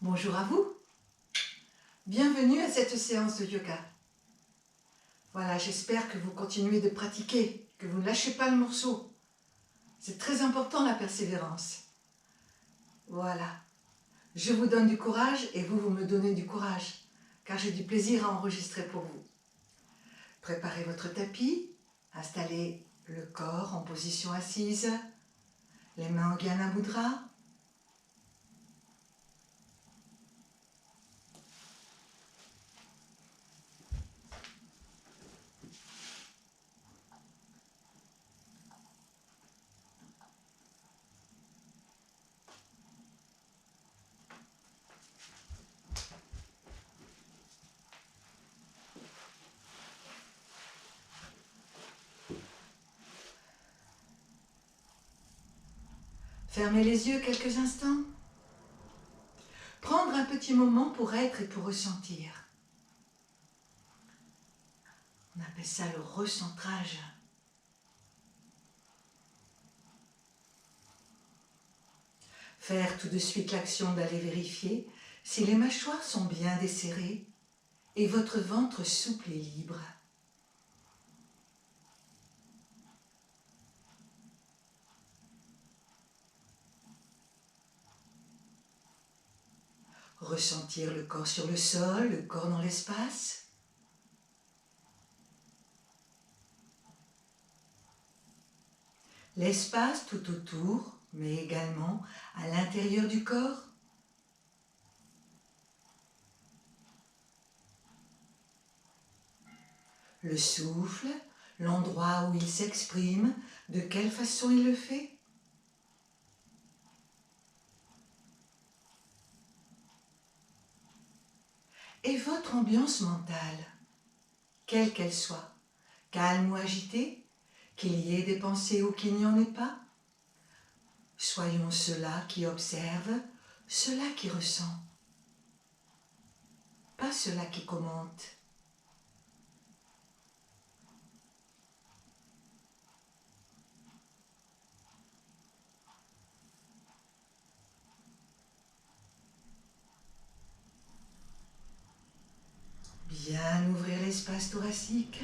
Bonjour à vous. Bienvenue à cette séance de yoga. Voilà, j'espère que vous continuez de pratiquer, que vous ne lâchez pas le morceau. C'est très important la persévérance. Voilà. Je vous donne du courage et vous me donnez du courage, car j'ai du plaisir à enregistrer pour vous. Préparez votre tapis, installez le corps en position assise, les mains en Jnana Mudra. Fermez les yeux quelques instants. Prendre un petit moment pour être et pour ressentir. On appelle ça le recentrage. Faire tout de suite l'action d'aller vérifier si les mâchoires sont bien desserrées et votre ventre souple et libre. Ressentir le corps sur le sol, le corps dans l'espace. L'espace tout autour, mais également à l'intérieur du corps. Le souffle, l'endroit où il s'exprime, de quelle façon il le fait. Et votre ambiance mentale, quelle qu'elle soit, calme ou agitée, qu'il y ait des pensées ou qu'il n'y en ait pas. Soyons ceux-là qui observent, ceux-là qui ressentent, pas ceux-là qui commentent. Bien ouvrir l'espace thoracique,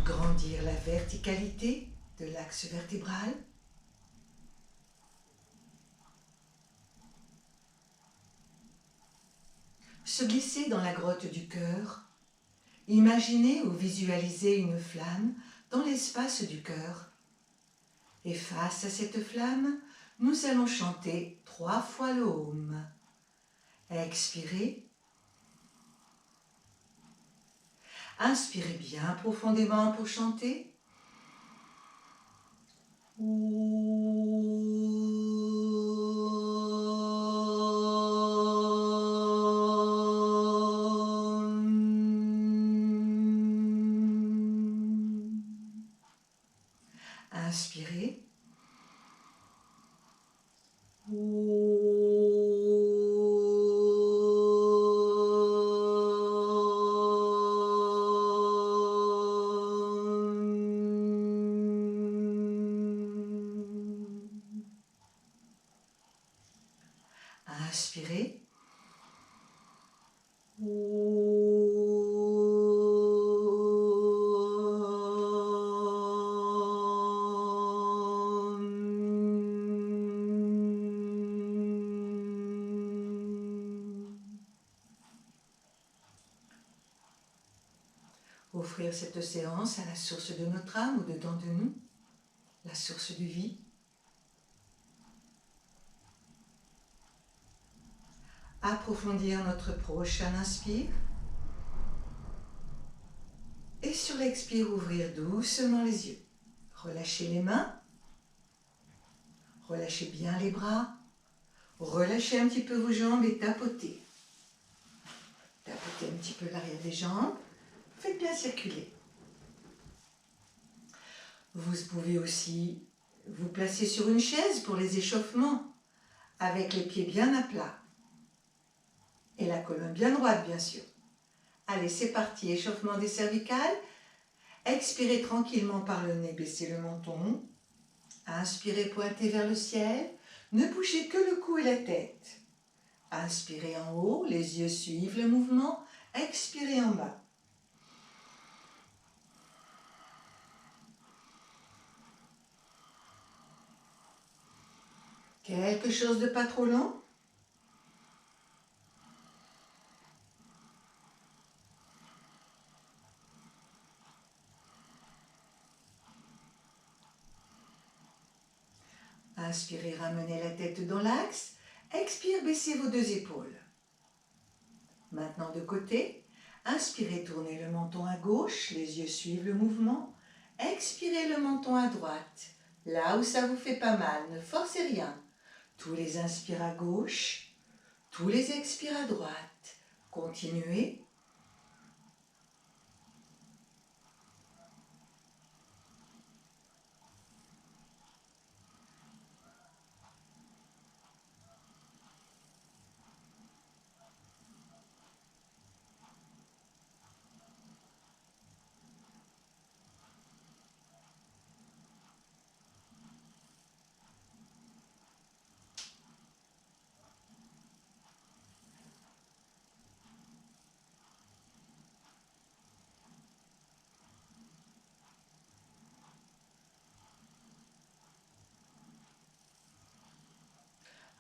grandir la verticalité de l'axe vertébral. Se glisser dans la grotte du cœur, imaginer ou visualiser une flamme dans l'espace du cœur. Et face à cette flamme, nous allons chanter 3 fois le Om. Expirez. Inspirez bien profondément pour chanter. Inspirez. Inspirez. Offrir cette séance à la source de notre âme au-dedans de nous, la source de vie. Approfondir notre prochain inspire. Et sur l'expire, ouvrir doucement les yeux. Relâchez les mains. Relâchez bien les bras. Relâchez un petit peu vos jambes et tapotez. Tapotez un petit peu l'arrière des jambes. Faites bien circuler. Vous pouvez aussi vous placer sur une chaise pour les échauffements, avec les pieds bien à plat. Et la colonne bien droite, bien sûr. Allez, c'est parti, échauffement des cervicales. Expirez tranquillement par le nez, baissez le menton. Inspirez, pointez vers le ciel. Ne bougez que le cou et la tête. Inspirez en haut, les yeux suivent le mouvement. Expirez en bas. Quelque chose de pas trop long? Inspirez, ramenez la tête dans l'axe. Expire, baissez vos deux épaules. Maintenant de côté. Inspirez, tournez le menton à gauche, les yeux suivent le mouvement. Expirez le menton à droite. Là où ça vous fait pas mal, ne forcez rien. Tous les inspires à gauche, tous les expires à droite. Continuez.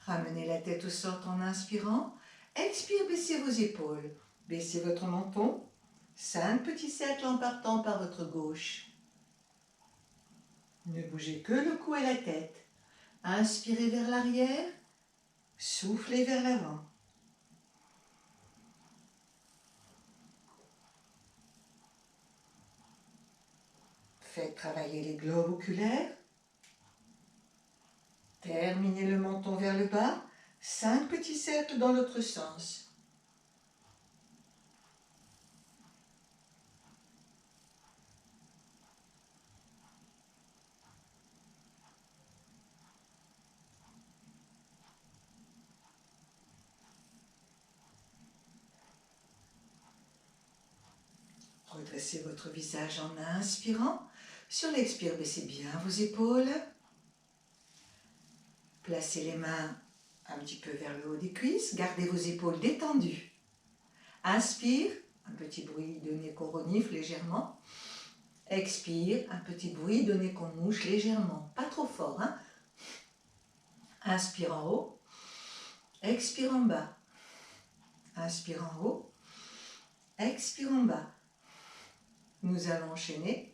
Ramenez la tête au sol en inspirant. Expire, baissez vos épaules. Baissez votre menton. 5 petits cercles en partant par votre gauche. Ne bougez que le cou et la tête. Inspirez vers l'arrière. Soufflez vers l'avant. Faites travailler les globes oculaires. Terminez le menton vers le bas. 5 petits cercles dans l'autre sens. Redressez votre visage en inspirant. Sur l'expire, baissez bien vos épaules. Placez les mains un petit peu vers le haut des cuisses. Gardez vos épaules détendues. Inspire, un petit bruit de nez qu'on renifle légèrement. Expire, un petit bruit de nez qu'on mouche légèrement. Pas trop fort, hein? Inspire en haut. Expire en bas. Inspire en haut. Expire en bas. Nous allons enchaîner.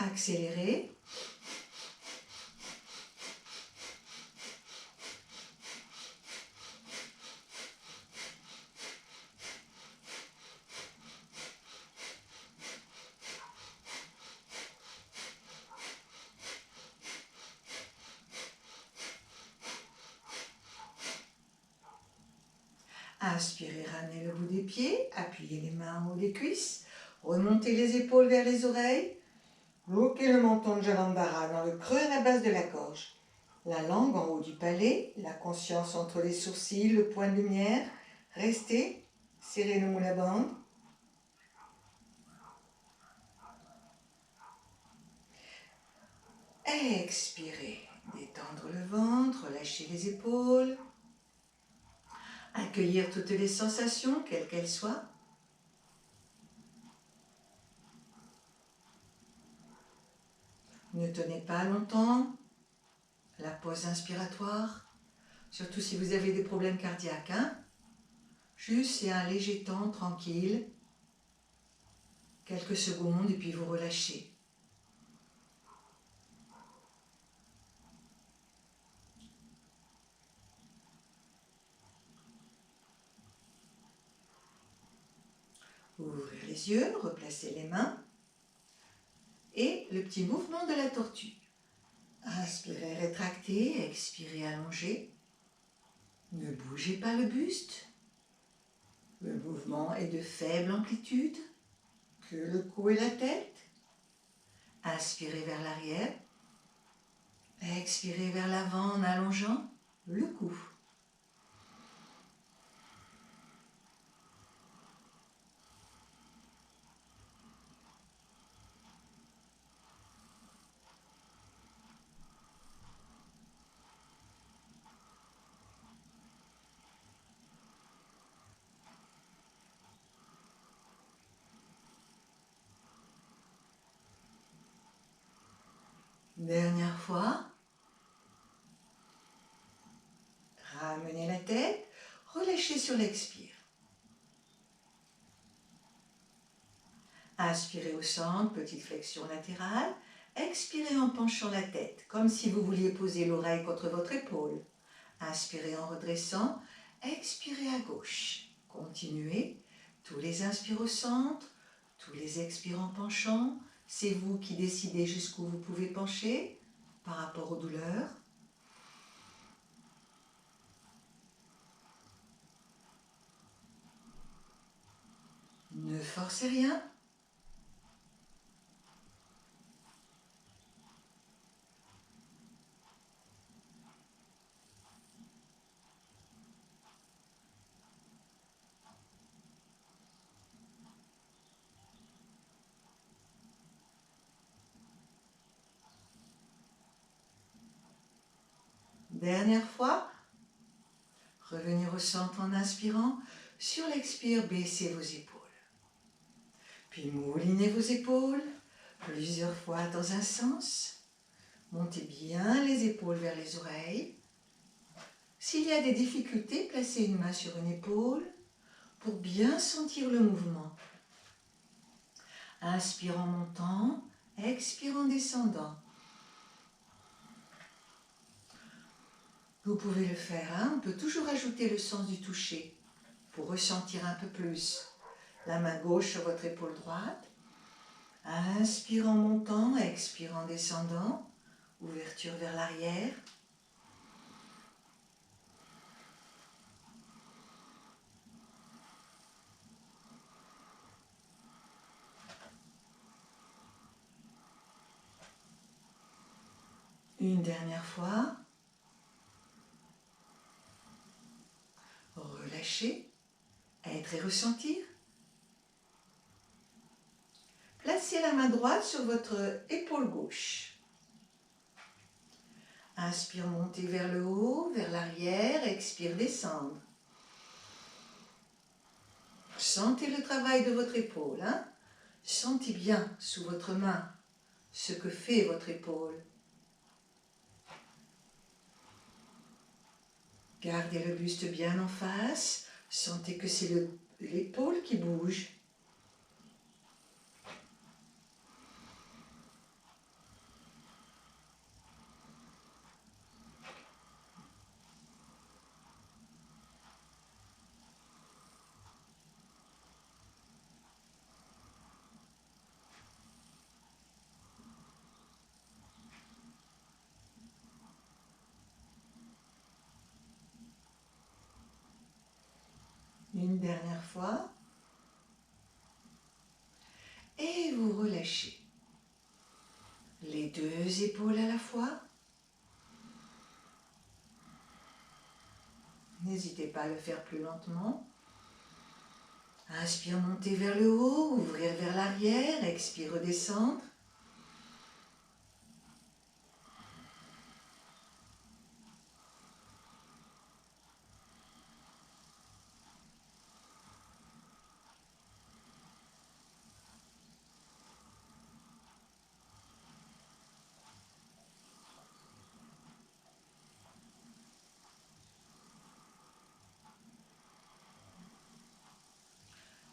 Accélérez. Inspirez, ramenez le bout des pieds, appuyez les mains en haut des cuisses, remontez les épaules vers les oreilles, bloquez le menton de Jalandhara dans le creux à la base de la gorge. La langue en haut du palais, la conscience entre les sourcils, le point de lumière. Restez, serrez le Mula Bandha. Expirez, détendre le ventre, relâcher les épaules. Accueillir toutes les sensations, quelles qu'elles soient. Ne tenez pas longtemps la pause inspiratoire, surtout si vous avez des problèmes cardiaques. Hein? Juste c'est un léger temps tranquille, quelques secondes et puis vous relâchez. Ouvrez les yeux, replacez les mains et le petit mouvement de la tortue. Inspirez, rétractez, expirez, allongez. Ne bougez pas le buste. Le mouvement est de faible amplitude, que le cou et la tête. Inspirez vers l'arrière. Expirez vers l'avant en allongeant le cou. Dernière fois. Ramenez la tête, relâchez sur l'expire. Inspirez au centre, petite flexion latérale. Expirez en penchant la tête, comme si vous vouliez poser l'oreille contre votre épaule. Inspirez en redressant, expirez à gauche. Continuez, tous les inspires au centre, tous les expires en penchant. C'est vous qui décidez jusqu'où vous pouvez pencher par rapport aux douleurs. Ne forcez rien. Dernière fois. Revenir au centre en inspirant. Sur l'expire, baissez vos épaules. Puis moulinez vos épaules plusieurs fois dans un sens. Montez bien les épaules vers les oreilles. S'il y a des difficultés, placez une main sur une épaule pour bien sentir le mouvement. Inspire en montant, expire en descendant. Vous pouvez le faire, hein? On peut toujours ajouter le sens du toucher pour ressentir un peu plus. La main gauche sur votre épaule droite. Inspire en montant, expire en descendant. Ouverture vers l'arrière. Une dernière fois. Relâchez. Être et ressentir. Placez la main droite sur votre épaule gauche. Inspire, montez vers le haut, vers l'arrière, expire, descendre. Sentez le travail de votre épaule. Hein? Sentez bien sous votre main ce que fait votre épaule. Gardez le buste bien en face. Sentez que c'est l'épaule qui bouge. Une dernière fois. Et vous relâchez. Les deux épaules à la fois. N'hésitez pas à le faire plus lentement. Inspire, monter vers le haut, ouvrir vers l'arrière, expire, redescendre.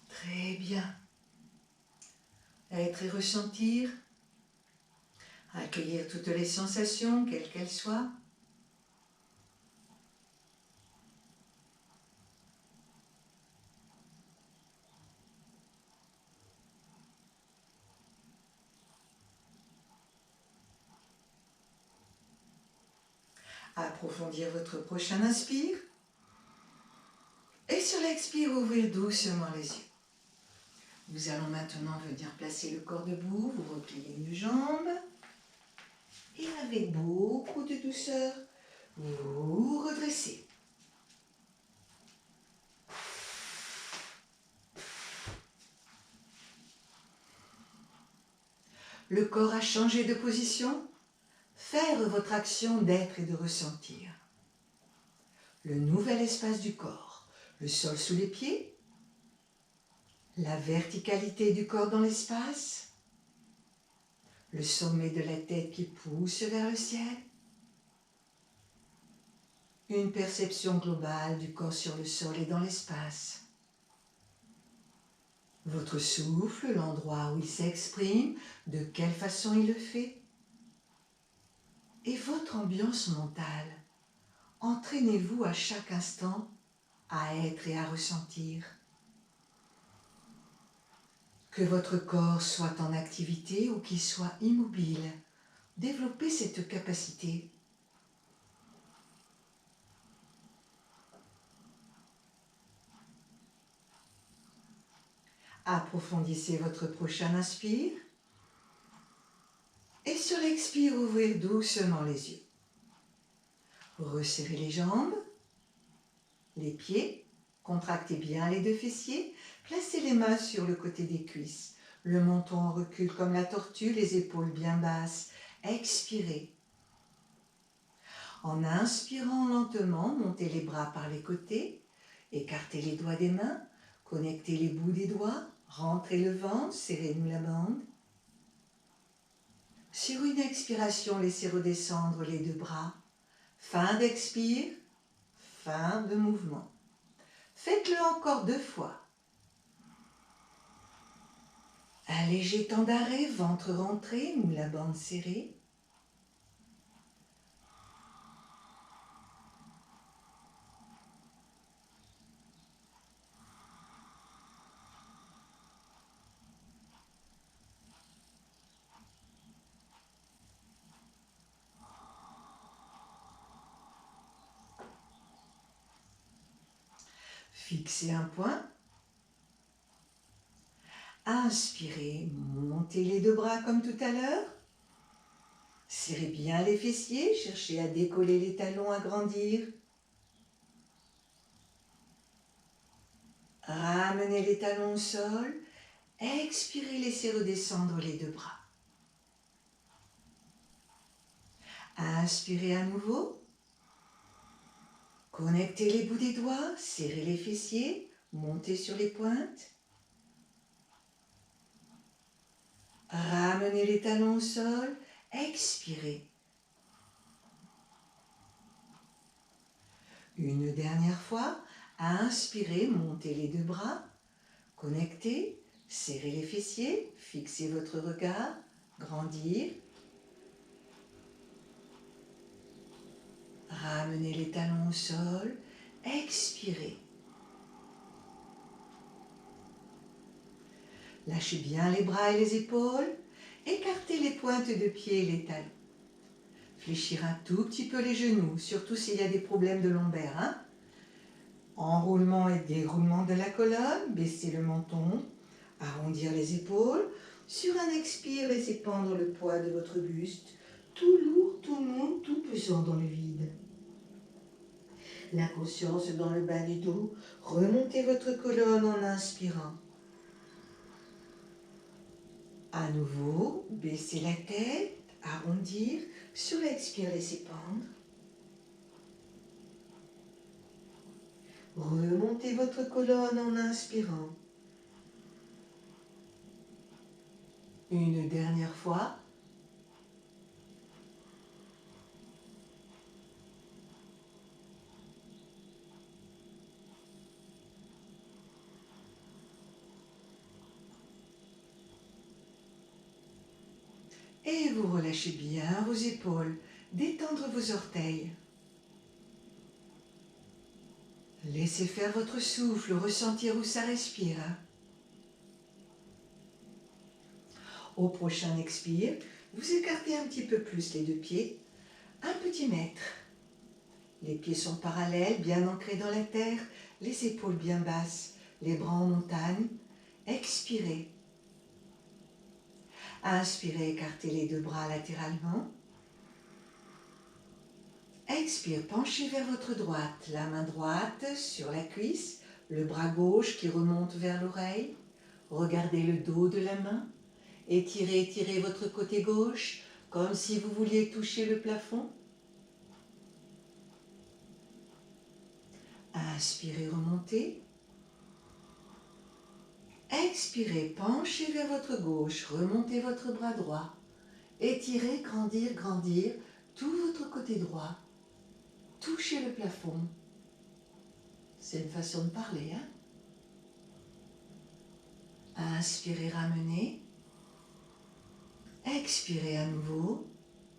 Très bien. Être et ressentir. Accueillir toutes les sensations, quelles qu'elles soient. Approfondir votre prochain inspire. Et sur l'expire, l'expire, ouvrir doucement les yeux. Nous allons maintenant venir placer le corps debout, vous repliez une jambe et avec beaucoup de douceur, vous redressez. Le corps a changé de position. Faire votre action d'être et de ressentir. Le nouvel espace du corps, le sol sous les pieds, la verticalité du corps dans l'espace, le sommet de la tête qui pousse vers le ciel, une perception globale du corps sur le sol et dans l'espace. Votre souffle, l'endroit où il s'exprime, de quelle façon il le fait, et votre ambiance mentale. Entraînez-vous à chaque instant à être et à ressentir. Que votre corps soit en activité ou qu'il soit immobile, développez cette capacité. Approfondissez votre prochain inspire. Et sur l'expire, ouvrez doucement les yeux. Resserrez les jambes, les pieds, contractez bien les deux fessiers, placez les mains sur le côté des cuisses, le menton en recul comme la tortue, les épaules bien basses. Expirez. En inspirant lentement, montez les bras par les côtés, écartez les doigts des mains, connectez les bouts des doigts, rentrez le ventre, serrez-nous la bande. Sur une expiration, laissez redescendre les deux bras. Fin d'expire, fin de mouvement. Faites-le encore 2 fois. Un léger temps d'arrêt, ventre rentré, nous la bande serrée. Fixez un point. Inspirez, montez les 2 bras comme tout à l'heure. Serrez bien les fessiers, cherchez à décoller les talons, à grandir. Ramenez les talons au sol. Expirez, laissez redescendre les 2 bras. Inspirez à nouveau. Connectez les bouts des doigts, serrez les fessiers, montez sur les pointes. Ramenez les talons au sol, expirez. Une dernière fois, inspirez, montez les 2 bras, connectez, serrez les fessiers, fixez votre regard, grandir. Ramenez les talons au sol, expirez. Lâchez bien les bras et les épaules, écartez les pointes de pied et les talons. Fléchir un tout petit peu les genoux, surtout s'il y a des problèmes de lombaire. Hein? Enroulement et déroulement de la colonne, baissez le menton, arrondir les épaules. Sur un expire, laissez pendre le poids de votre buste, tout lourd, tout mou, tout pesant dans le vide. La conscience dans le bas du dos, remontez votre colonne en inspirant. À nouveau, baissez la tête, arrondir, sur l'expire, laissez pendre. Remontez votre colonne en inspirant. Une dernière fois. Et vous relâchez bien vos épaules, détendre vos orteils. Laissez faire votre souffle, ressentir où ça respire. Au prochain expire, vous écartez un petit peu plus les 2 pieds, 1 petit mètre. Les pieds sont parallèles, bien ancrés dans la terre. les épaules bien basses, les bras en montagne. Expirez. Inspirez, écartez les deux bras latéralement. Expire, penchez vers votre droite, la main droite sur la cuisse, le bras gauche qui remonte vers l'oreille. Regardez le dos de la main. Étirez, étirez votre côté gauche, comme si vous vouliez toucher le plafond. Inspirez, remontez. Expirez, penchez vers votre gauche, remontez votre bras droit. Étirez, grandir, grandir, tout votre côté droit. Touchez le plafond. C'est une façon de parler, hein? Inspirez, ramenez. Expirez à nouveau.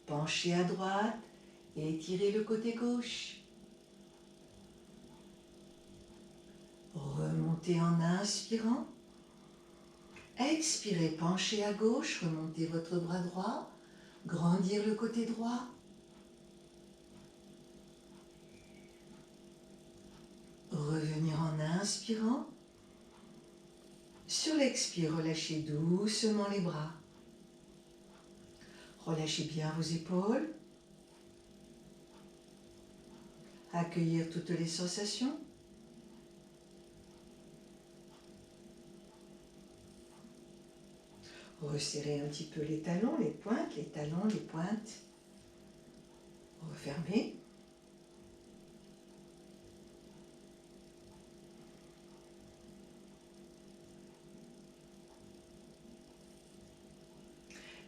Penchez à droite. Étirez le côté gauche. Remontez en inspirant. Expirez, penchez à gauche, remontez votre bras droit, grandir le côté droit. Revenir en inspirant. Sur l'expire, relâchez doucement les bras. Relâchez bien vos épaules. Accueillir toutes les sensations. Resserrez un petit peu les talons, les pointes, les talons, les pointes. Refermez.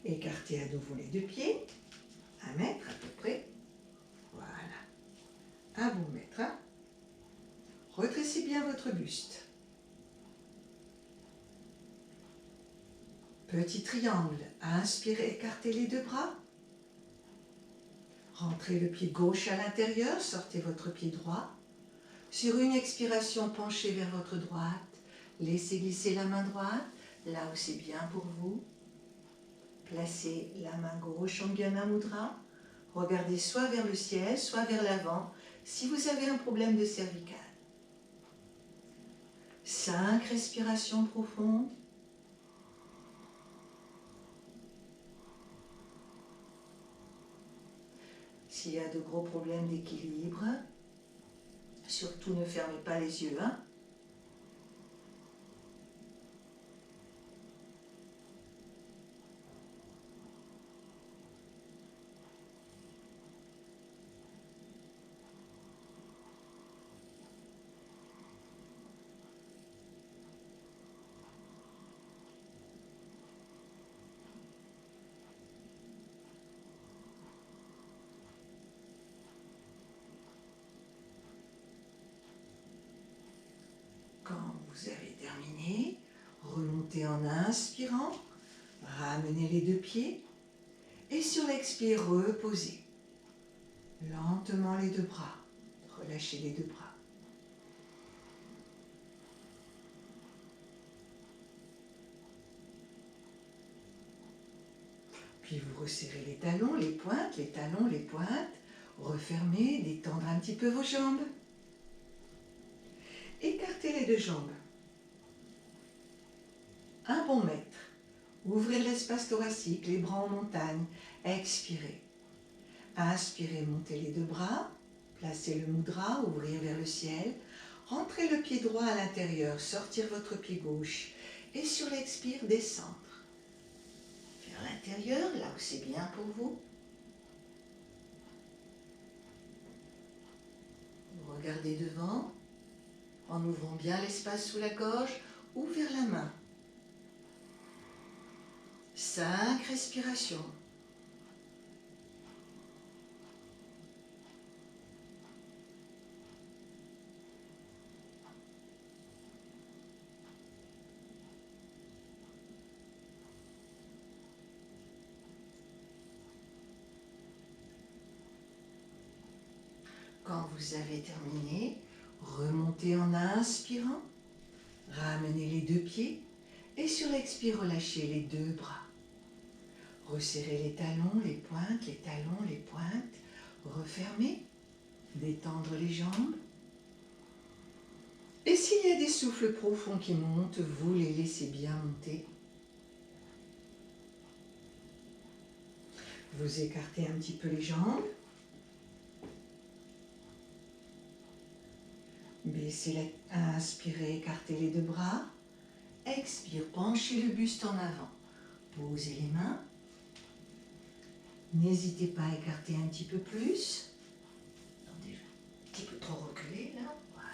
Écartez à nouveau les deux pieds. 1 mètre à peu près. Voilà. Un bon mètre. Hein? Redressez bien votre buste. Petit triangle. Inspirez, écartez les deux bras. Rentrez le pied gauche à l'intérieur, sortez votre pied droit. Sur une expiration, penchez vers votre droite. Laissez glisser la main droite, là où c'est bien pour vous. Placez la main gauche en Uddiyana Mudra. Regardez soit vers le ciel, soit vers l'avant, si vous avez un problème de cervical. 5 respirations profondes. S'il y a de gros problèmes d'équilibre, surtout ne fermez pas les yeux. Hein? Quand vous avez terminé, remontez en inspirant, ramenez les deux pieds et sur l'expire, reposez. Lentement les deux bras, relâchez les deux bras. Puis vous resserrez les talons, les pointes, les talons, les pointes. Refermez, détendre un petit peu vos jambes. Écartez les deux jambes. Un bon mètre. Ouvrez l'espace thoracique, les bras en montagne. Expirez. Inspirez, montez les deux bras. Placez le mudra, ouvrir vers le ciel. Rentrez le pied droit à l'intérieur, sortir votre pied gauche. Et sur l'expire, descendre. Vers l'intérieur, là où c'est bien pour vous. Regardez devant, en ouvrant bien l'espace sous la gorge ou vers la main. 5 respirations. Quand vous avez terminé, remontez en inspirant, ramenez les deux pieds et sur l'expire, relâchez les deux bras. Resserrez les talons, les pointes, les talons, les pointes. Refermez, détendre les jambes. Et s'il y a des souffles profonds qui montent, vous les laissez bien monter. Vous écartez un petit peu les jambes. Baissez la... Inspirez, écartez les deux bras. Expire, penchez le buste en avant. Posez les mains. N'hésitez pas à écarter un petit peu plus. Attendez, un petit peu trop reculé là. Voilà.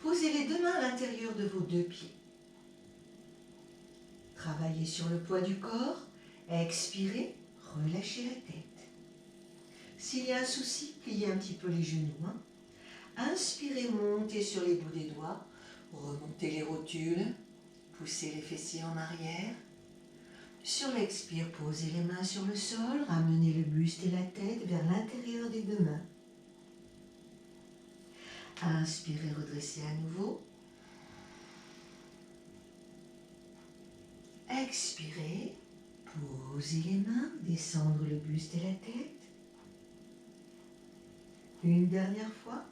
Posez les deux mains à l'intérieur de vos deux pieds. Travaillez sur le poids du corps. Expirez, relâchez la tête. S'il y a un souci, pliez un petit peu les genoux. Inspirez, montez sur les bouts des doigts. Remontez les rotules. Poussez les fessiers en arrière. Sur l'expire, posez les mains sur le sol. Ramenez le buste et la tête vers l'intérieur des deux mains. Inspirez, redressez à nouveau. Expirez, posez les mains, descendre le buste et la tête. Une dernière fois.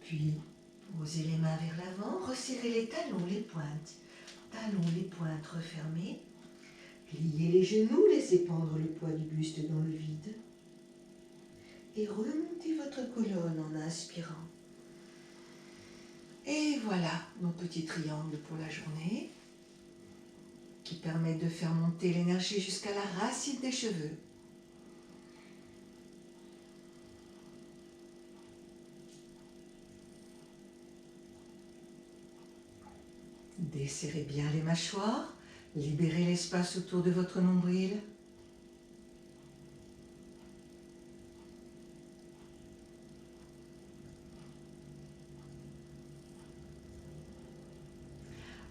Puis, posez les mains vers l'avant, resserrez les talons, les pointes. Talons, les pointes refermées. Pliez les genoux, laissez pendre le poids du buste dans le vide. Et remontez votre colonne en inspirant. Et voilà nos petits triangles pour la journée qui permettent de faire monter l'énergie jusqu'à la racine des cheveux. Desserrez bien les mâchoires, libérez l'espace autour de votre nombril.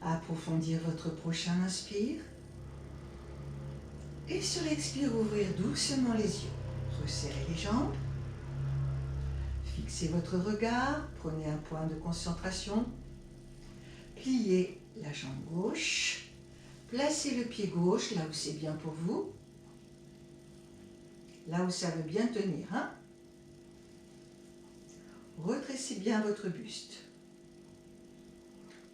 Approfondir votre prochain inspire. Et sur l'expire, ouvrir doucement les yeux. Resserrez les jambes. Fixez votre regard, prenez un point de concentration. Pliez la jambe gauche. Placez le pied gauche là où c'est bien pour vous. Là où ça veut bien tenir. Redressez bien votre buste.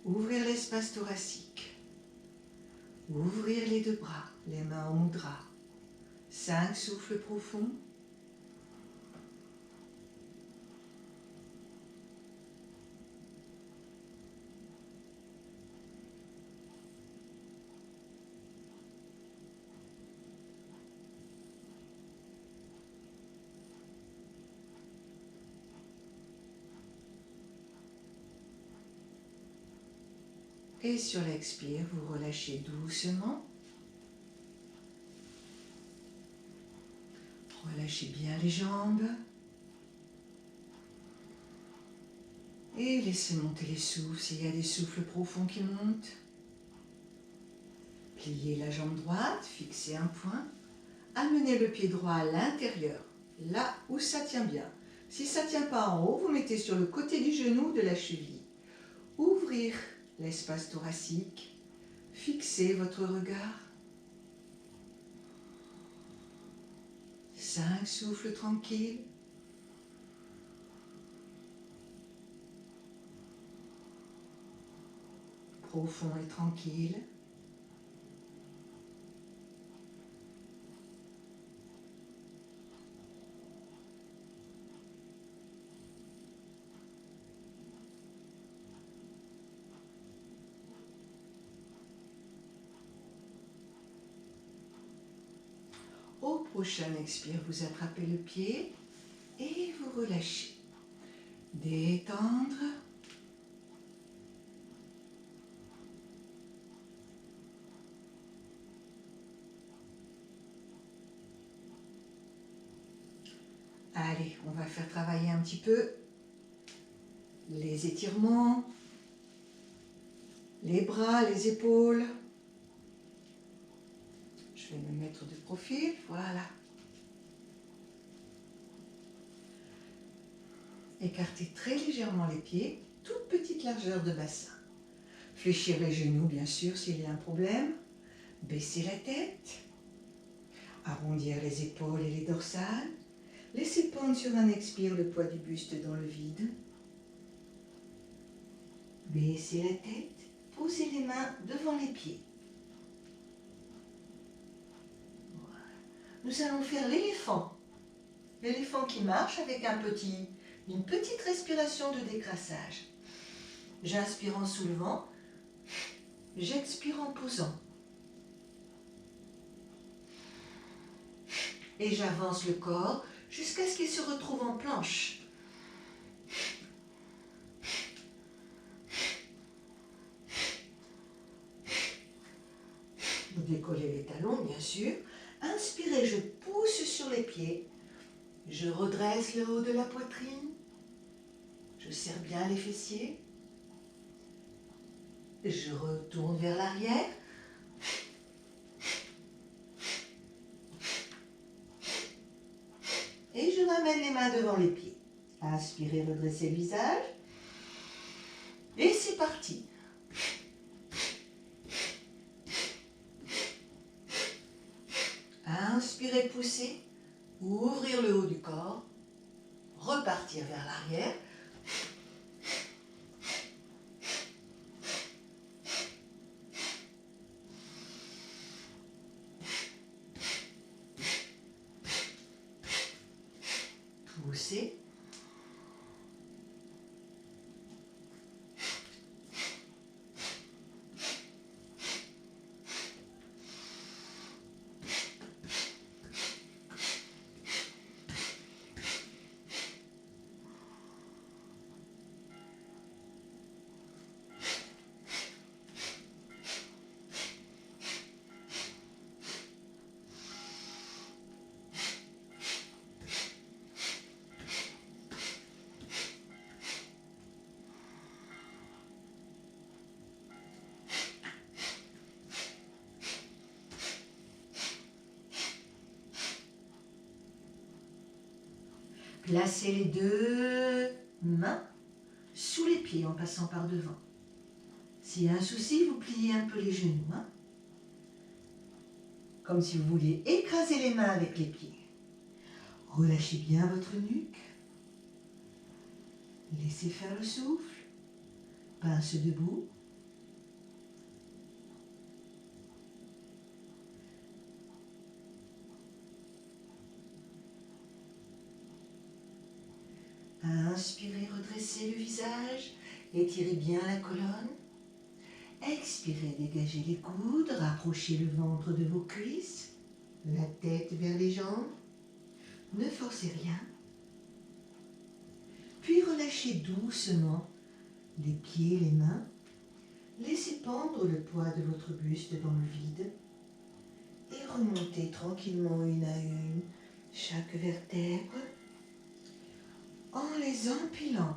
Ouvrir l'espace thoracique. Ouvrir les deux bras, les mains en mudra. 5 souffles profonds. Et sur l'expire, vous relâchez doucement. Relâchez bien les jambes. Et laissez monter les souffles s'il y a des souffles profonds qui montent. Pliez la jambe droite, fixez un point. Amenez le pied droit à l'intérieur, là où ça tient bien. Si ça ne tient pas en haut, vous mettez sur le côté du genou de la cheville. Ouvrir l'espace thoracique. Fixez votre regard. 5 souffles tranquilles. Profond et tranquille. Au prochain expire, vous attrapez le pied et vous relâchez. Détendre. Allez, on va faire travailler un petit peu les étirements, les bras, les épaules. Je vais me mettre de profil, voilà. Écartez très légèrement les pieds, toute petite largeur de bassin. Fléchir les genoux, bien sûr, s'il y a un problème. Baisser la tête. Arrondir les épaules et les dorsales. Laissez pendre sur un expire le poids du buste dans le vide. Baissez la tête. Posez les mains devant les pieds. Voilà. Nous allons faire l'éléphant. L'éléphant qui marche avec une petite respiration de décrassage. J'inspire en soulevant. J'expire en posant. Et j'avance le corps jusqu'à ce qu'il se retrouve en planche. Vous décollez les talons, bien sûr. Inspirez, je pousse sur les pieds. Je redresse le haut de la poitrine. Je serre bien les fessiers. Je retourne vers l'arrière. Et je ramène les mains devant les pieds. Inspirez, redressez le visage. Et c'est parti. Inspirez, poussez. Ouvrir le haut du corps. Repartir vers l'arrière. Poussez. Placez les deux mains sous les pieds en passant par devant. S'il y a un souci, vous pliez un peu les genoux. Comme si vous vouliez écraser les mains avec les pieds. Relâchez bien votre nuque. Laissez faire le souffle. Pince debout. Inspirez, redressez le visage, étirez bien la colonne. Expirez, dégagez les coudes, rapprochez le ventre de vos cuisses, la tête vers les jambes. Ne forcez rien. Puis relâchez doucement les pieds, les mains. Laissez pendre le poids de votre buste dans le vide et remontez tranquillement une à une chaque vertèbre en les empilant.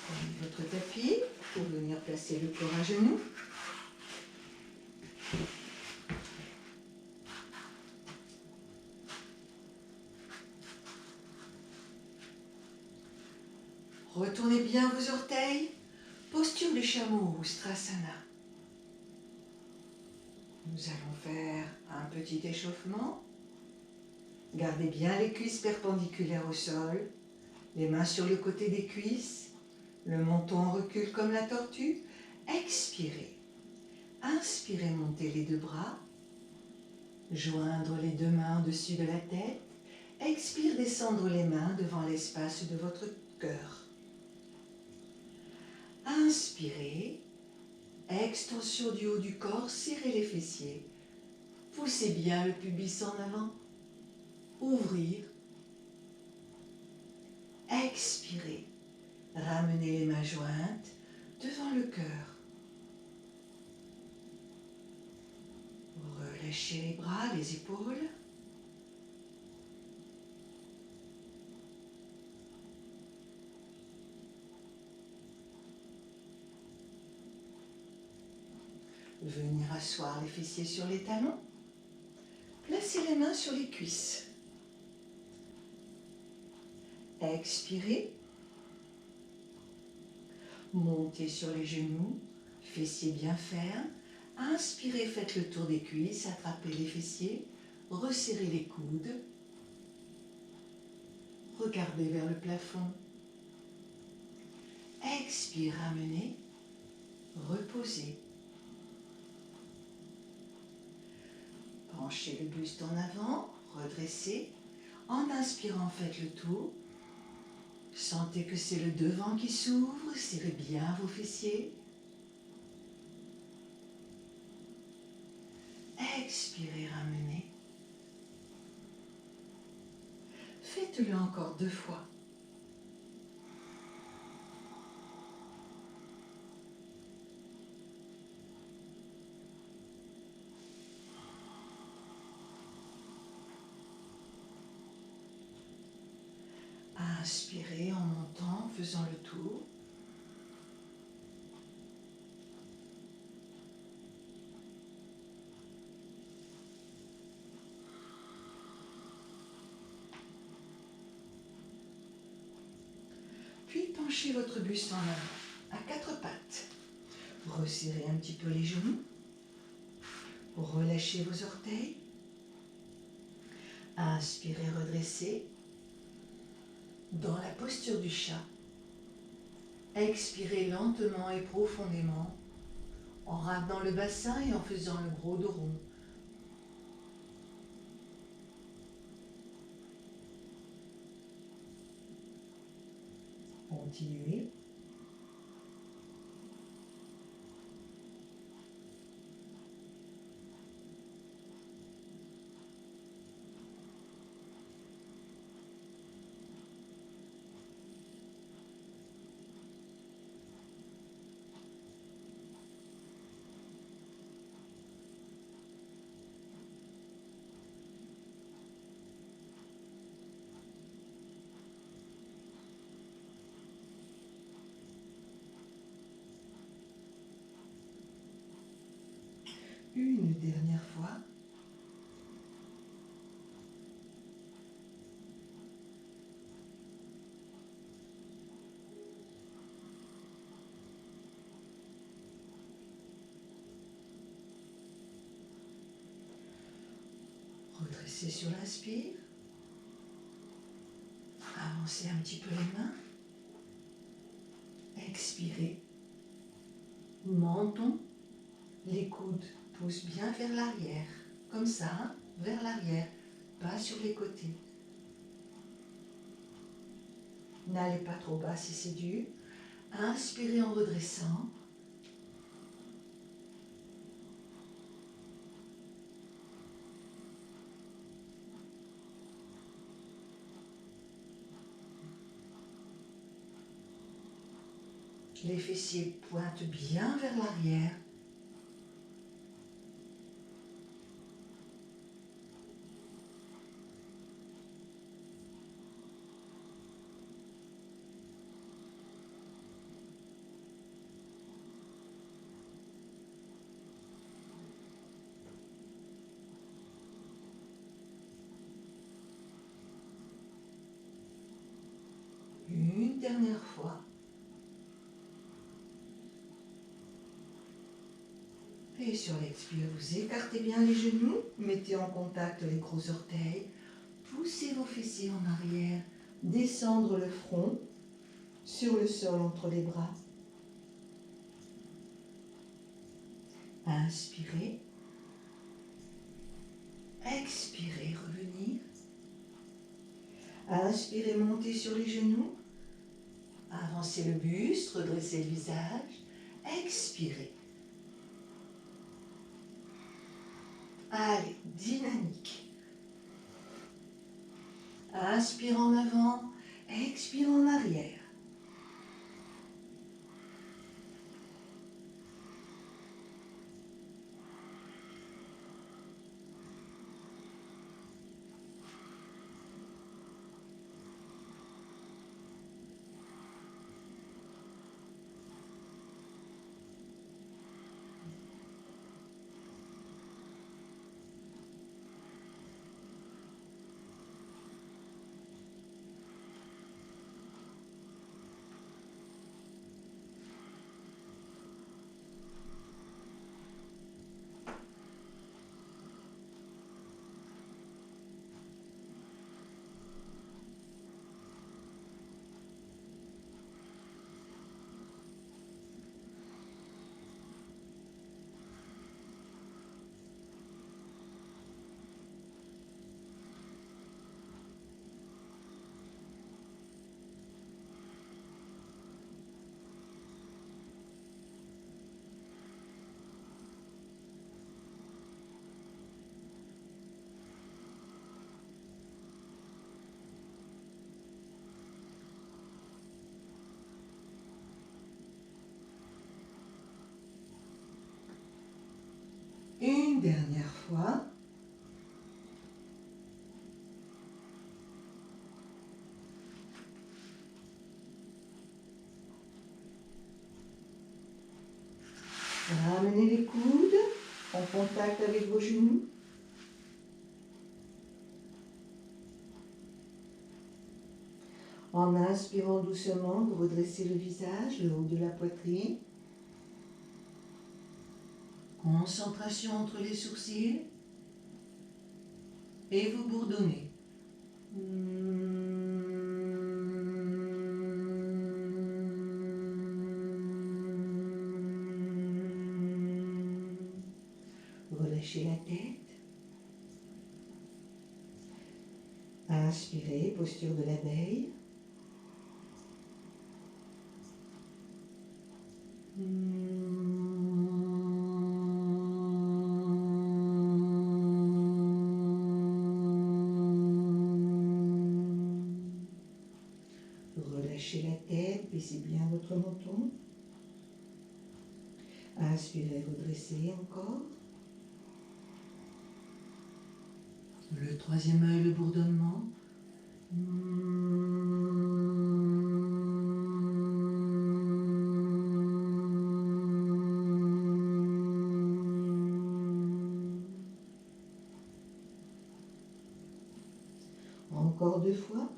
Prenez votre tapis pour venir placer le corps à genoux. Retournez bien vos orteils. Posture du chameau ou Strasana. Nous allons faire un petit échauffement. Gardez bien les cuisses perpendiculaires au sol. Les mains sur le côté des cuisses. Le menton recule comme la tortue. Expirez. Inspirez, montez les deux bras. Joindre les deux mains au-dessus de la tête. Expire, descendre les mains devant l'espace de votre cœur. Inspirez. Extension du haut du corps, serrez les fessiers. Poussez bien le pubis en avant. Ouvrir. Expirez. Ramenez les mains jointes devant le cœur. Relâchez les bras, les épaules. Venir asseoir les fessiers sur les talons. Placez les mains sur les cuisses. Expirez. Montez sur les genoux, fessiers bien fermes. Inspirez, faites le tour des cuisses, attrapez les fessiers, resserrez les coudes. Regardez vers le plafond. Expire, ramenez, reposez. Penchez le buste en avant, redressez. En inspirant, faites le tour. Sentez que c'est le devant qui s'ouvre, serrez bien vos fessiers. Expirez, ramenez. Faites-le encore 2 fois. Inspirez en montant, en faisant le tour. Puis penchez votre buste en avant, à 4 pattes. Resserrez un petit peu les genoux. Relâchez vos orteils. Inspirez, redressez. Dans la posture du chat. Expirez lentement et profondément, en ramenant le bassin et en faisant le gros dos rond. Continuez. Une dernière fois. Redressez sur l'inspire. Avancez un petit peu les mains. Expirez. Menton. Les coudes poussent bien vers l'arrière. Comme ça, hein, vers l'arrière. Pas sur les côtés. N'allez pas trop bas si c'est dur. Inspirez en redressant. Les fessiers pointent bien vers l'arrière. Une dernière fois. Et sur l'expire, vous écartez bien les genoux, mettez en contact les gros orteils, poussez vos fessiers en arrière, descendre le front sur le sol entre les bras. Inspirez, expirez, revenir. Inspirez, montez sur les genoux, avancez le buste, redressez le visage, expirez. Allez, dynamique. Inspire en avant, expire en arrière. fois. Ramenez les coudes en contact avec vos genoux. En inspirant doucement, vous redressez le visage, le haut de la poitrine. Concentration entre les sourcils. Et vous bourdonnez. Relâchez la tête. Inspirez, posture de l'abeille. Relâchez la tête, baissez bien votre menton. Inspirez, redressez encore. Le troisième œil, le bourdonnement. Encore 2 fois.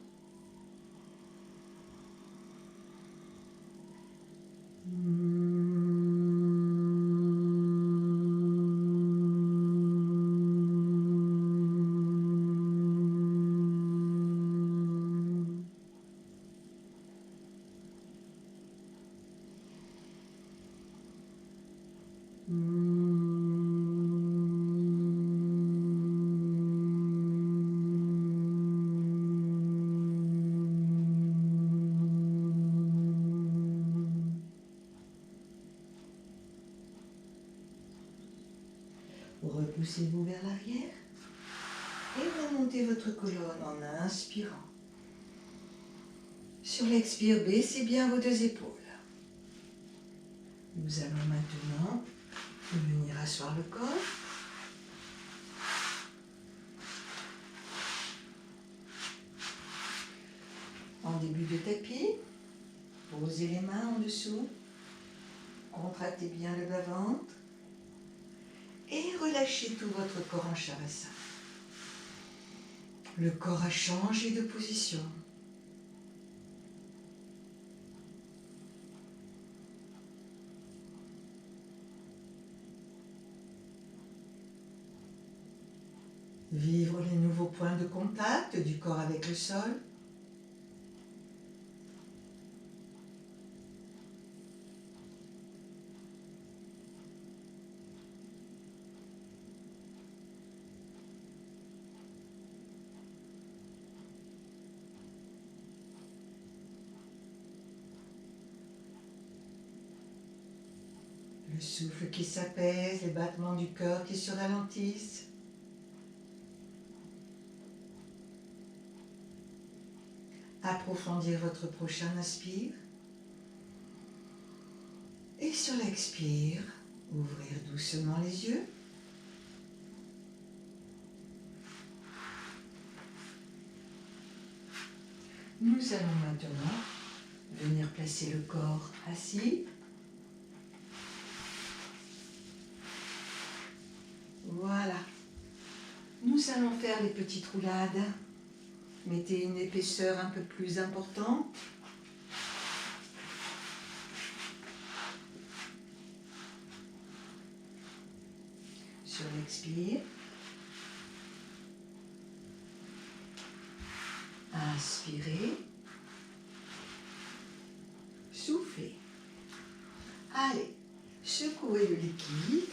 Repoussez-vous vers l'arrière et remontez votre colonne en inspirant. Sur l'expire, baissez bien vos 2 épaules. Nous allons maintenant venir asseoir le corps. En début de tapis, posez les mains en dessous, contractez bien le bas-ventre et relâchez tout votre corps en Shavasana. Le corps a changé de position. Vivre les nouveaux points de contact du corps avec le sol. Le souffle qui s'apaise, les battements du cœur qui se ralentissent. Approfondir votre prochain inspire. Et sur l'expire, ouvrir doucement les yeux. Nous allons maintenant venir placer le corps assis. Voilà. Nous allons faire les petites roulades. Mettez une épaisseur un peu plus importante. Sur l'expire. Inspirez. Soufflez. Allez, secouez le liquide.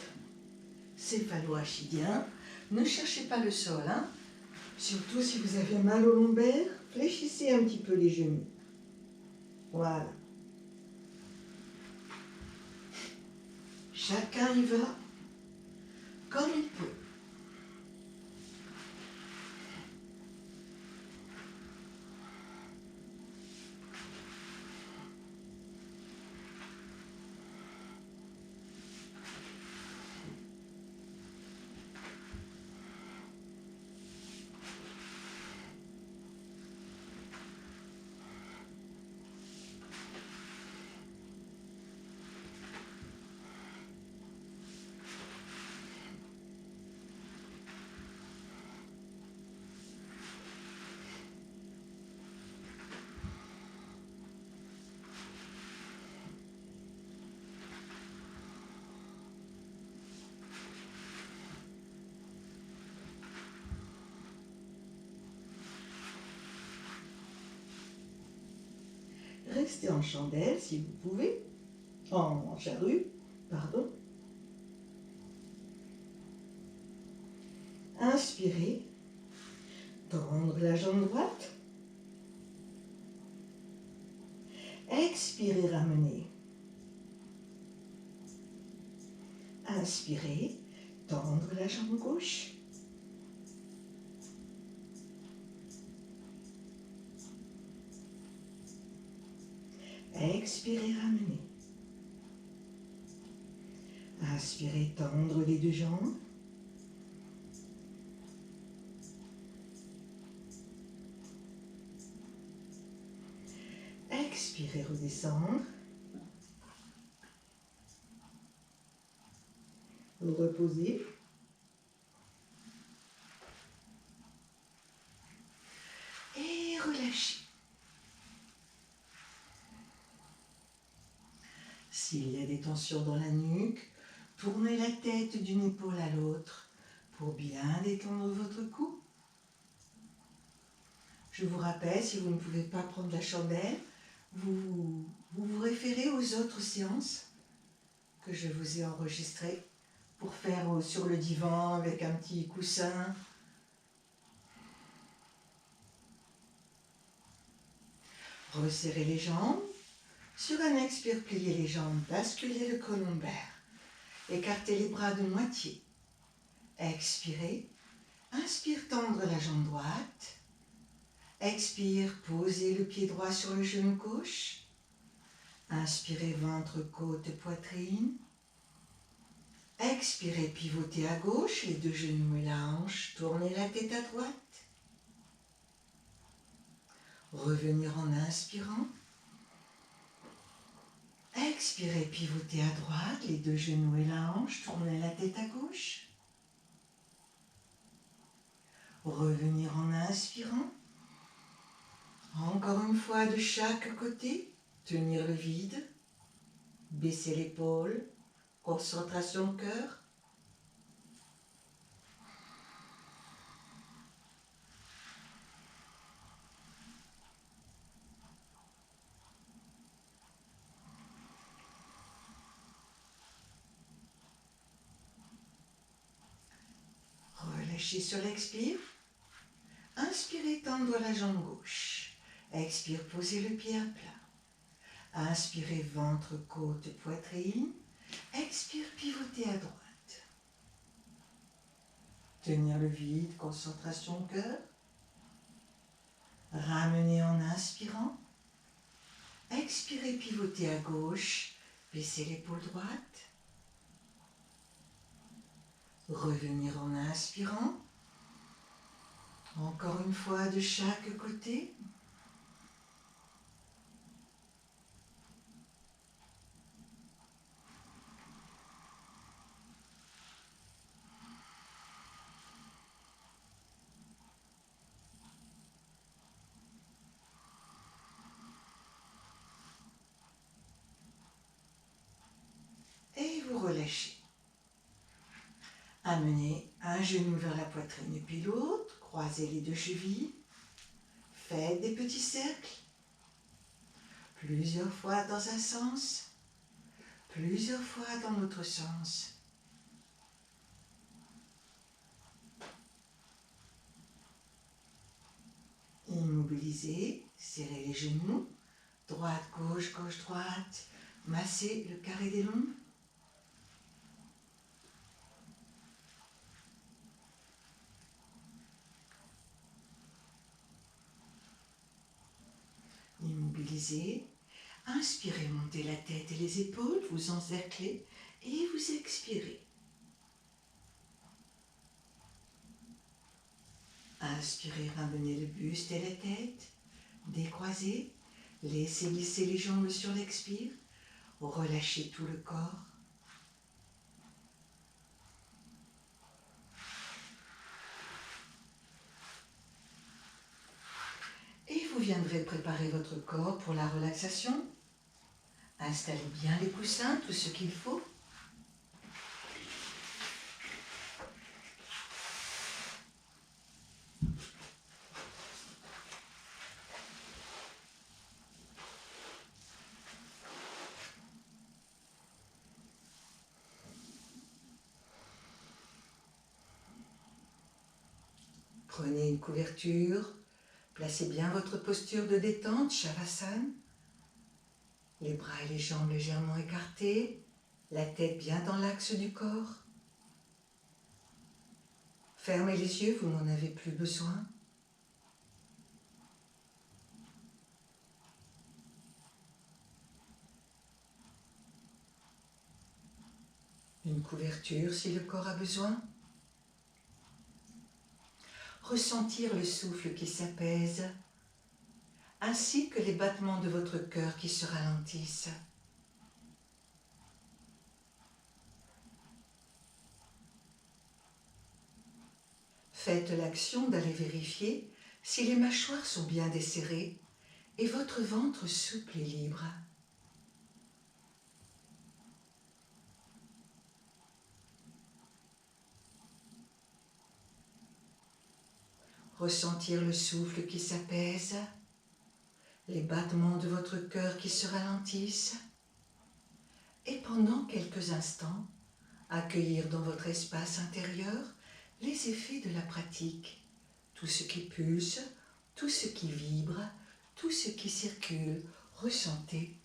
Céphalo-achidien. Ne cherchez pas le sol, hein. Surtout si vous avez mal au lombaire, fléchissez un petit peu les genoux. Voilà. Chacun y va comme il peut. Restez en chandelle si vous pouvez, en charrue, pardon. Inspirez, tendre la jambe droite. Expirez, ramenez. Inspirez, tendre la jambe gauche. Expirez, ramenez. Inspirez, tendre les deux jambes. Expirez, redescendre. Vous reposez. Et relâchez. S'il y a des tensions dans la nuque, tournez la tête d'une épaule à l'autre pour bien détendre votre cou. Je vous rappelle, si vous ne pouvez pas prendre la chandelle, vous référez aux autres séances que je vous ai enregistrées pour faire sur le divan avec un petit coussin. Resserrez les jambes. Sur un expire, pliez les jambes, basculez le cône lombaire. Écartez les bras de moitié. Expirez. Inspire, tendre la jambe droite. Expire, posez le pied droit sur le genou gauche. Inspirez, ventre, côte, poitrine. Expirez, pivotez à gauche, les deux genoux et la hanche. Tournez la tête à droite. Revenir en inspirant. Expirez, pivotez à droite, les deux genoux et la hanche. Tournez la tête à gauche. Revenir en inspirant. Encore une fois de chaque côté. Tenir le vide. Baisser l'épaule. Concentration cœur. Relâchez sur l'expire. Inspirez, tendre la jambe gauche. Expire, posez le pied à plat. Inspirez, ventre, côte, poitrine. Expire, pivotez à droite. Tenir le vide, concentration cœur. Ramenez en inspirant. Expirez, pivotez à gauche. Baissez l'épaule droite. Revenir en inspirant. Encore une fois de chaque côté. Et vous relâchez. Amenez un genou vers la poitrine et puis l'autre. Croisez les deux chevilles. Faites des petits cercles. Plusieurs fois dans un sens. Plusieurs fois dans l'autre sens. Immobilisez, serrez les genoux. Droite, gauche, gauche, droite. Massez le carré des lombes. Immobilisez. Inspirez, montez la tête et les épaules, vous encerclez et vous expirez. Inspirez, ramenez le buste et la tête, décroisez, laissez glisser les jambes sur l'expire, relâchez tout le corps. Et vous viendrez préparer votre corps pour la relaxation. Installez bien les coussins, tout ce qu'il faut. Prenez une couverture, placez bien votre posture de détente, Shavasana. Les bras et les jambes légèrement écartés, la tête bien dans l'axe du corps. Fermez les yeux, vous n'en avez plus besoin. Une couverture si le corps a besoin. Ressentir le souffle qui s'apaise, ainsi que les battements de votre cœur qui se ralentissent. Faites l'action d'aller vérifier si les mâchoires sont bien desserrées et votre ventre souple et libre. Ressentir le souffle qui s'apaise, les battements de votre cœur qui se ralentissent et pendant quelques instants, accueillir dans votre espace intérieur les effets de la pratique, tout ce qui pulse, tout ce qui vibre, tout ce qui circule, ressentez.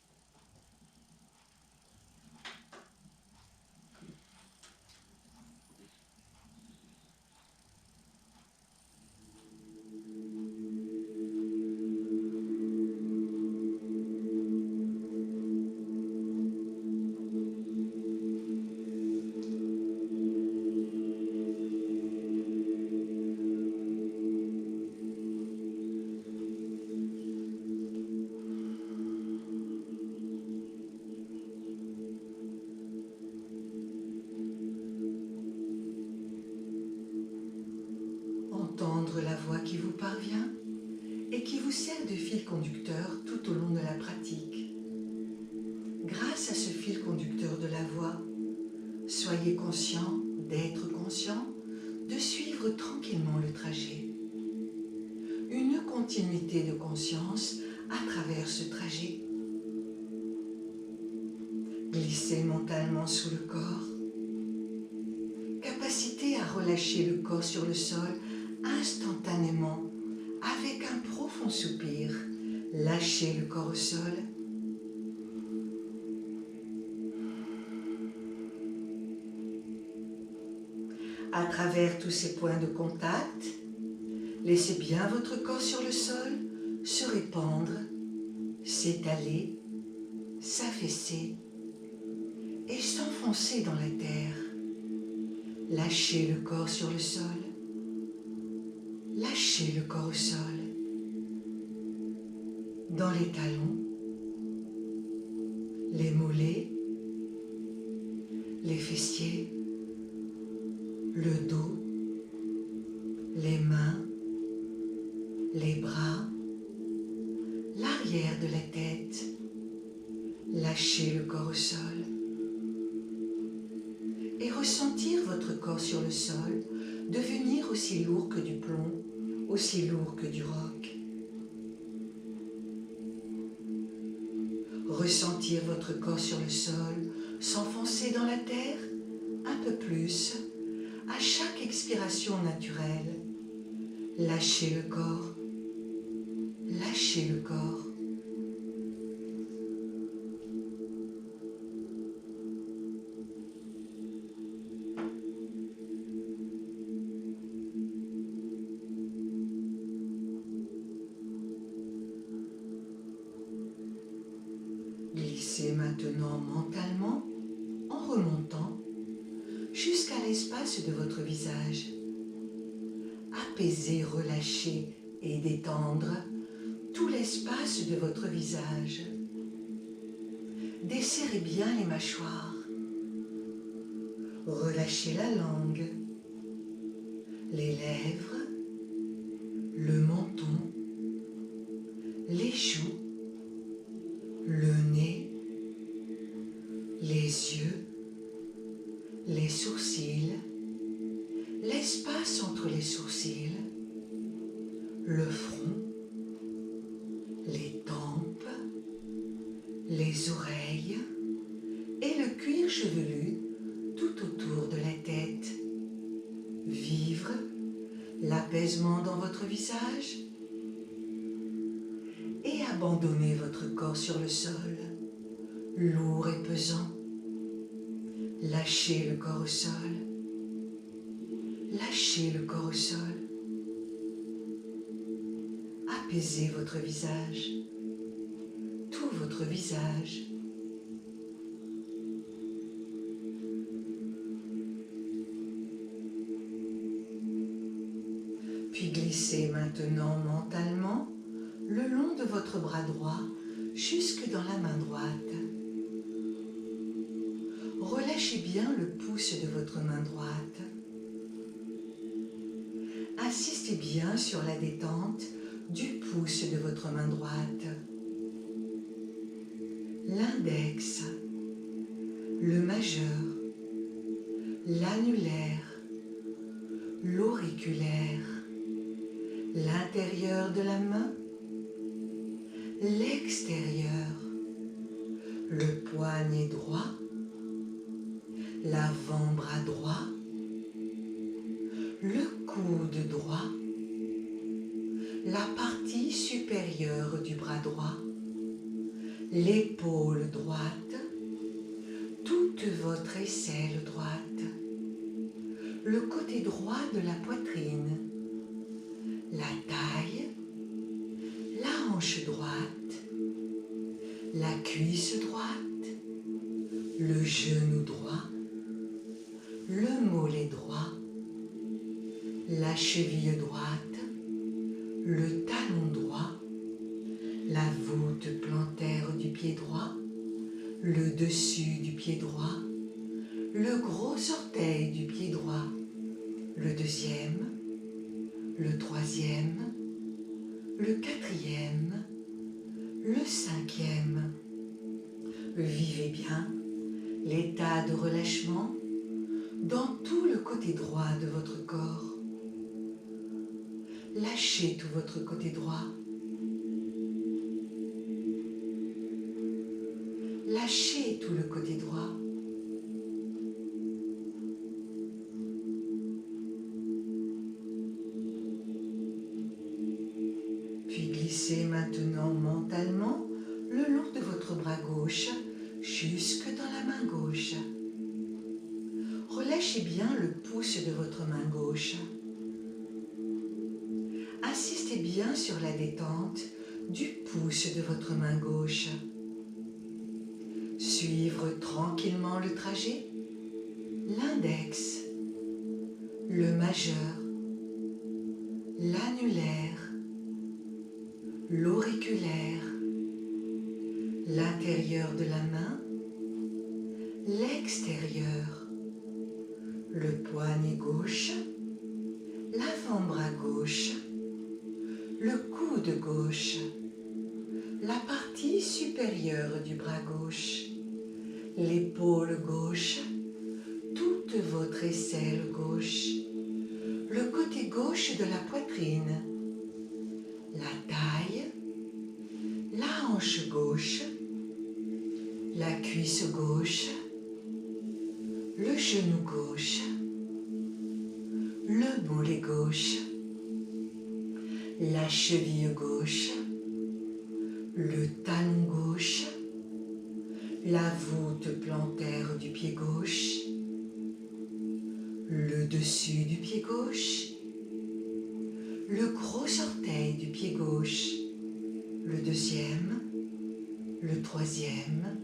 Entendre la voix qui vous parvient et qui vous sert de fil conducteur tout au long de la pratique. Grâce à ce fil conducteur de la voix, soyez conscient d'être conscient, de suivre tranquillement le trajet. Une continuité de conscience à travers ce trajet. Glissez mentalement sous le corps. Capacité à relâcher le corps sur le sol instantanément, avec un profond soupir. Lâchez le corps au sol. À travers tous ces points de contact, laissez bien votre corps sur le sol se répandre, s'étaler, s'affaisser et s'enfoncer dans la terre. Lâchez le corps sur le sol. Lâchez le corps au sol. Dans les talons, les mollets, les fessiers, le dos, les mains, les bras, l'arrière de la tête. Lâchez le corps au sol et ressentir votre corps sur le sol devenir aussi lourd que du plomb, aussi lourd que du roc. Ressentir votre corps sur le sol s'enfoncer dans la terre un peu plus à chaque expiration naturelle. Lâchez le corps. Lâchez le corps. Glissez maintenant mentalement en remontant jusqu'à l'espace de votre visage. Apaisez, relâchez et détendre tout l'espace de votre visage. Desserrez bien les mâchoires. Relâchez la langue, les lèvres, le menton, les joues, le nez, les yeux, les sourcils, l'espace entre les sourcils, le front, les tempes, les oreilles et le cuir chevelu tout autour de la tête. Vivre la apaisement dans votre visage et abandonnez votre corps sur le sol, lourd et pesant. Lâchez le corps au sol. Lâchez le corps au sol. Apaisez votre visage, tout votre visage. Puis glissez maintenant mentalement le long de votre bras droit jusque dans la main droite. Relâchez bien le pouce de votre main droite. Insistez bien sur la détente du pouce de votre main droite. L'index, le majeur, l'annulaire, l'auriculaire, l'intérieur de la main, l'extérieur, le poignet droit, l'avant-bras droit, le coude droit, la partie supérieure du bras droit, l'épaule droite, toute votre aisselle droite, le côté droit de la poitrine, la taille, la hanche droite, la cuisse droite, le genou droit, le mollet droit, la cheville droite, le talon droit, la voûte plantaire du pied droit, le dessus du pied droit, le gros orteil du pied droit, le deuxième, le troisième, le quatrième, le cinquième. Vivez bien l'état de relâchement dans tout le côté droit de votre corps. Lâchez tout votre côté droit. Lâchez tout le côté droit. Puis glissez maintenant mentalement le long de votre bras gauche jusque dans la main gauche. Relâchez bien le pouce de votre main gauche. Insistez bien sur la détente du pouce de votre main gauche. Suivre tranquillement le trajet, l'index, le majeur, l'annulaire, l'auriculaire, l'intérieur de la main, l'extérieur, le poignet gauche, l'avant-bras gauche, le coude gauche, la partie supérieure du bras gauche, l'épaule gauche, toute votre aisselle gauche, le côté gauche de la poitrine, la taille, la hanche gauche, la cuisse gauche, le genou gauche, le mollet gauche, la cheville gauche, le talon gauche, la voûte plantaire du pied gauche, le dessus du pied gauche, le gros orteil du pied gauche, le deuxième, le troisième,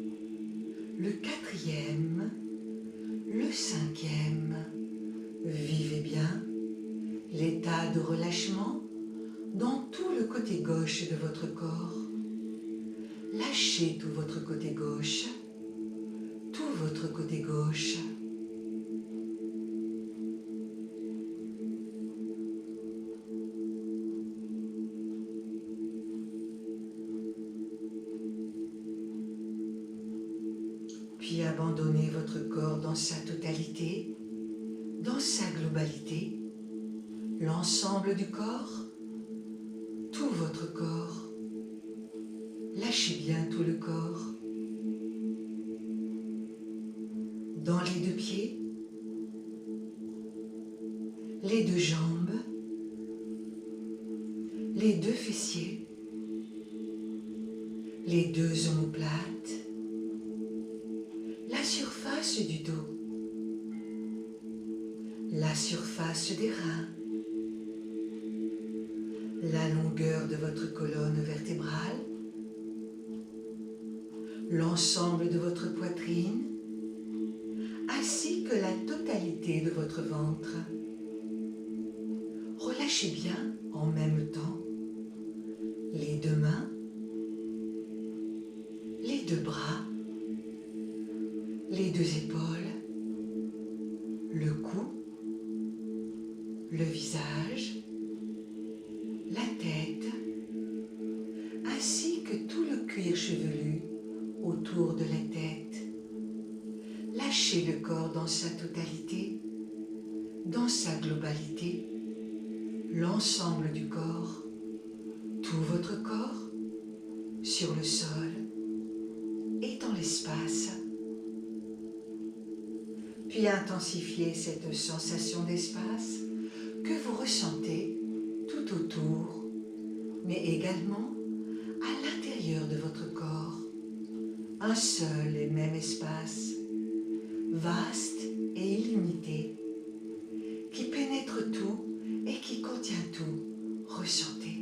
le quatrième, le cinquième. Vivez bien l'état de relâchement dans tout le côté gauche de votre corps. Lâchez tout votre côté gauche, tout votre côté gauche. Puis abandonnez votre corps dans sa totalité, dans sa globalité, l'ensemble du corps, tout votre corps. Lâchez bien tout le corps. Dans les deux pieds, les deux jambes, fessiers, les deux omoplates, la surface du dos, la surface des reins, la longueur de votre colonne vertébrale, l'ensemble de votre poitrine, ainsi que la totalité de votre ventre. Relâchez bien en même temps les deux mains, les deux bras, les deux épaules, le cou, le visage, la tête, ainsi que tout le cuir chevelu autour de la tête. Lâchez le corps dans sa totalité, dans sa globalité, l'ensemble du corps, tout votre corps, sur le sol et dans l'espace. Puis intensifiez cette sensation d'espace que vous ressentez tout autour, mais également à l'intérieur de votre corps. Un seul et même espace, vaste et illimité, qui pénètre tout et qui contient tout. Ressentez.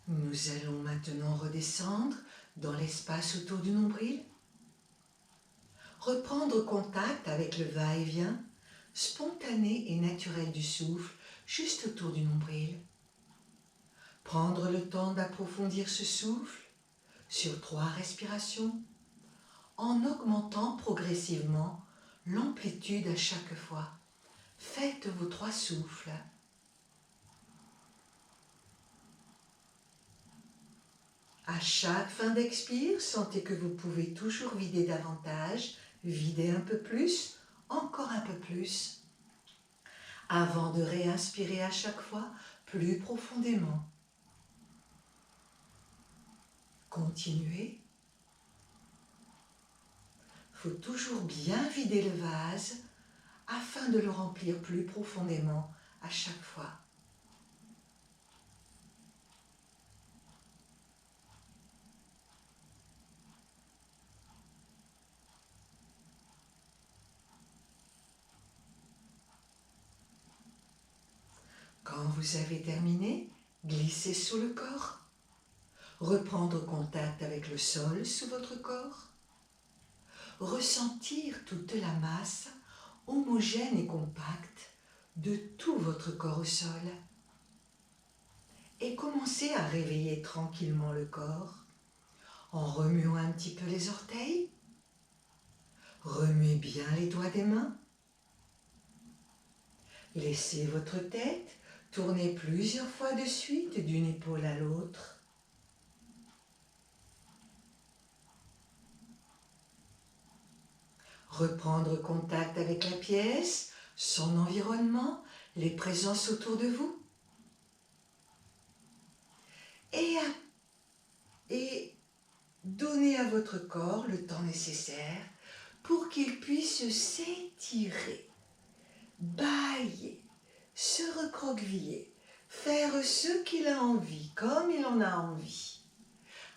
Nous allons maintenant redescendre dans l'espace autour du nombril, reprendre contact avec le va-et-vient spontané et naturel du souffle juste autour du nombril. Prendre le temps d'approfondir ce souffle sur 3 respirations en augmentant progressivement l'amplitude à chaque fois. Faites vos 3 souffles. À chaque fin d'expire, sentez que vous pouvez toujours vider davantage, vider un peu plus, encore un peu plus, avant de réinspirer à chaque fois plus profondément. Continuez. Il faut toujours bien vider le vase afin de le remplir plus profondément à chaque fois. Quand vous avez terminé, glissez sous le corps. Reprendre contact avec le sol sous votre corps. Ressentir toute la masse homogène et compacte de tout votre corps au sol. Et commencez à réveiller tranquillement le corps en remuant un petit peu les orteils. Remuez bien les doigts des mains. Laissez votre tête tourner plusieurs fois de suite d'une épaule à l'autre. Reprendre contact avec la pièce, son environnement, les présences autour de vous. Et donnez à votre corps le temps nécessaire pour qu'il puisse s'étirer, bâiller, se recroqueviller, faire ce qu'il a envie, comme il en a envie.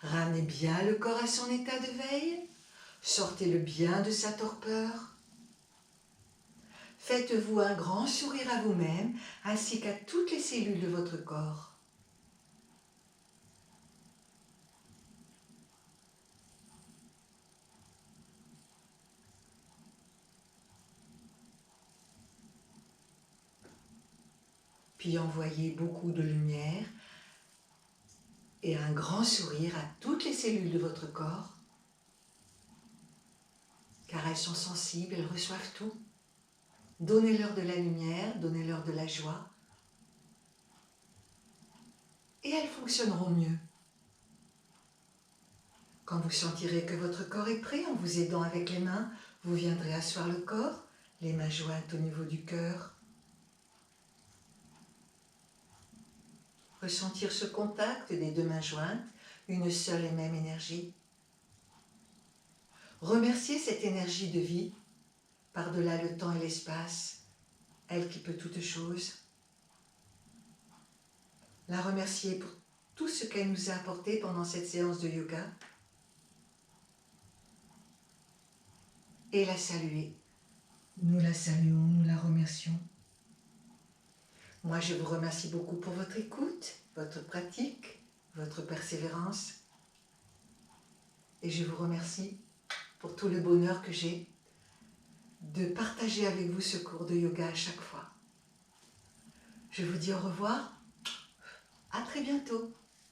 Ramenez bien le corps à son état de veille, sortez-le bien de sa torpeur. Faites-vous un grand sourire à vous-même ainsi qu'à toutes les cellules de votre corps. puis envoyez beaucoup de lumière et un grand sourire à toutes les cellules de votre corps, car elles sont sensibles, elles reçoivent tout. Donnez-leur de la lumière, donnez-leur de la joie, et elles fonctionneront mieux. Quand vous sentirez que votre corps est prêt, en vous aidant avec les mains, vous viendrez asseoir le corps, les mains jointes au niveau du cœur. Ressentir ce contact des deux mains jointes, une seule et même énergie. Remercier cette énergie de vie, par-delà le temps et l'espace, elle qui peut toutes choses. La remercier pour tout ce qu'elle nous a apporté pendant cette séance de yoga. Et la saluer. Nous la saluons, nous la remercions. Moi, je vous remercie beaucoup pour votre écoute, votre pratique, votre persévérance. Et je vous remercie pour tout le bonheur que j'ai de partager avec vous ce cours de yoga à chaque fois. Je vous dis au revoir, à très bientôt.